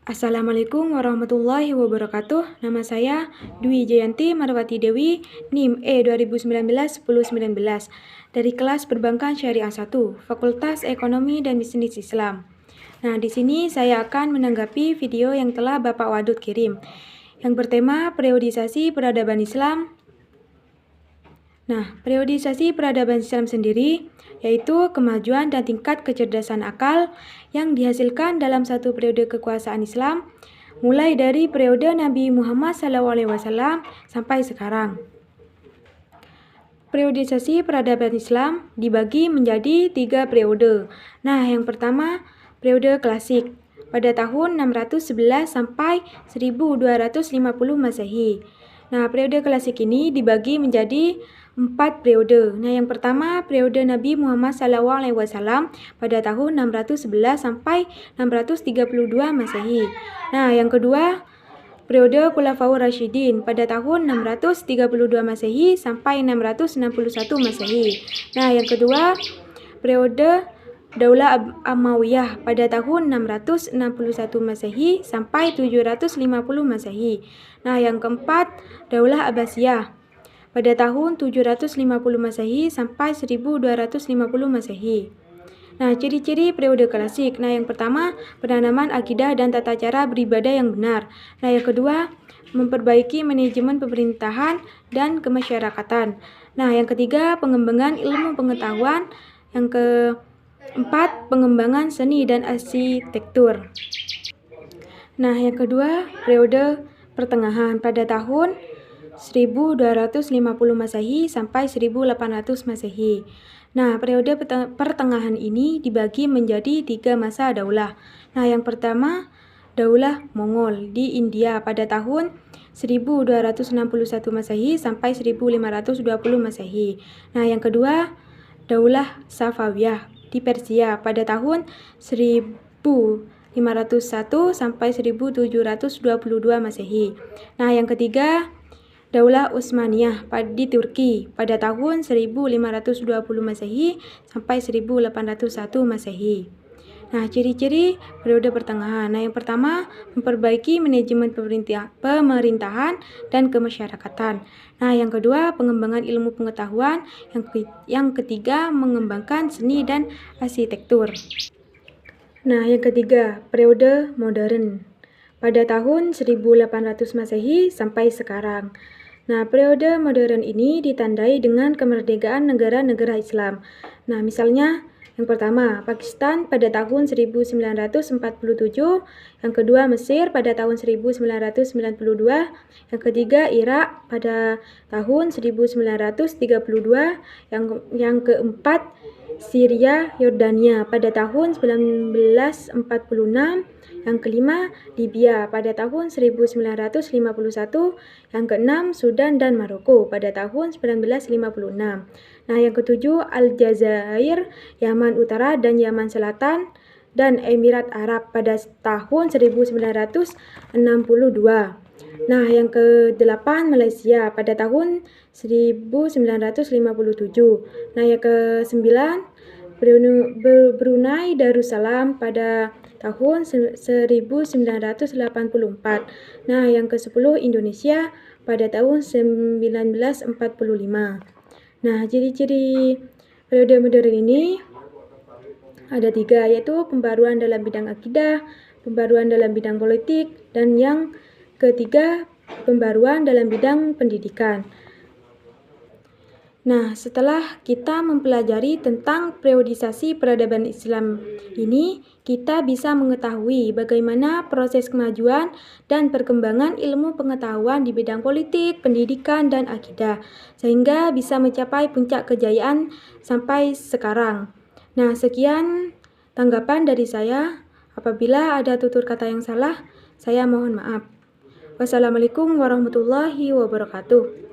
Assalamualaikum warahmatullahi wabarakatuh. Nama saya Dwi Jayanti Marwati Dewi, NIM E2019-1019 dari kelas Perbankan Syariah 1, Fakultas Ekonomi dan Bisnis Islam. Nah, di sini saya akan menanggapi video yang telah Bapak Wadud kirim, yang bertema periodisasi peradaban Islam. Nah, periodisasi peradaban Islam sendiri yaitu kemajuan dan tingkat kecerdasan akal yang dihasilkan dalam satu periode kekuasaan Islam, mulai dari periode Nabi Muhammad SAW sampai sekarang. Periodisasi peradaban Islam dibagi menjadi 3 periode. Nah, yang pertama, periode klasik pada tahun 611 sampai 1250 Masehi. Nah, periode klasik ini dibagi menjadi 4 periode. Nah, yang pertama periode Nabi Muhammad SAW pada tahun 611 sampai 632 Masehi. Nah, yang kedua periode Khulafaur Rasyidin pada tahun 632 Masehi sampai 661 Masehi. Nah, yang kedua periode Daulah Umayyah pada tahun 661 Masehi sampai 750 Masehi. Nah, yang keempat Daulah Abbasiyah pada tahun 750 Masehi sampai 1250 Masehi. Nah, ciri-ciri periode klasik. Nah, yang pertama, penanaman akidah dan tata cara beribadah yang benar. Nah, yang kedua, memperbaiki manajemen pemerintahan dan kemasyarakatan. Nah, yang ketiga, pengembangan ilmu pengetahuan. Yang keempat, pengembangan seni dan arsitektur. Nah, yang kedua, periode pertengahan pada tahun 1250 Masehi sampai 1800 Masehi. Nah, periode pertengahan ini dibagi menjadi 3 masa daulah. Nah, yang pertama, Daulah Mongol di India pada tahun 1261 Masehi sampai 1520 Masehi. Nah, yang kedua, Daulah Safawiyah di Persia pada tahun 1501 sampai 1722 Masehi. Nah, yang ketiga, Daulah Utsmaniyah di Turki pada tahun 1520 Masehi sampai 1801 Masehi. Nah, ciri-ciri periode pertengahan. Nah, yang pertama, memperbaiki manajemen pemerintahan dan kemasyarakatan. Nah, yang kedua, pengembangan ilmu pengetahuan. Yang ketiga, mengembangkan seni dan arsitektur. Nah, yang ketiga, periode modern pada tahun 1800 Masehi sampai sekarang. Nah, periode modern ini ditandai dengan kemerdekaan negara-negara Islam. Nah, misalnya yang pertama, Pakistan pada tahun 1947, yang kedua Mesir pada tahun 1992, yang ketiga Irak pada tahun 1932, yang keempat Syria Yordania pada tahun 1946, yang kelima Libya pada tahun 1951, yang keenam Sudan dan Maroko pada tahun 1956. Nah, yang ketujuh Aljazair, Yaman Utara dan Yaman Selatan dan Emirat Arab pada tahun 1962. Nah, yang ke-8 Malaysia pada tahun 1957. Nah, yang ke-9 Brunei Darussalam pada tahun 1984. Nah, yang ke-10 Indonesia pada tahun 1945. Nah, ciri-ciri periode modern ini ada 3, yaitu pembaruan dalam bidang akidah, pembaruan dalam bidang politik, dan yang ketiga, pembaruan dalam bidang pendidikan. Nah, setelah kita mempelajari tentang periodisasi peradaban Islam ini, kita bisa mengetahui bagaimana proses kemajuan dan perkembangan ilmu pengetahuan di bidang politik, pendidikan, dan akidah, sehingga bisa mencapai puncak kejayaan sampai sekarang. Nah, sekian tanggapan dari saya. Apabila ada tutur kata yang salah, saya mohon maaf. Wassalamualaikum warahmatullahi wabarakatuh.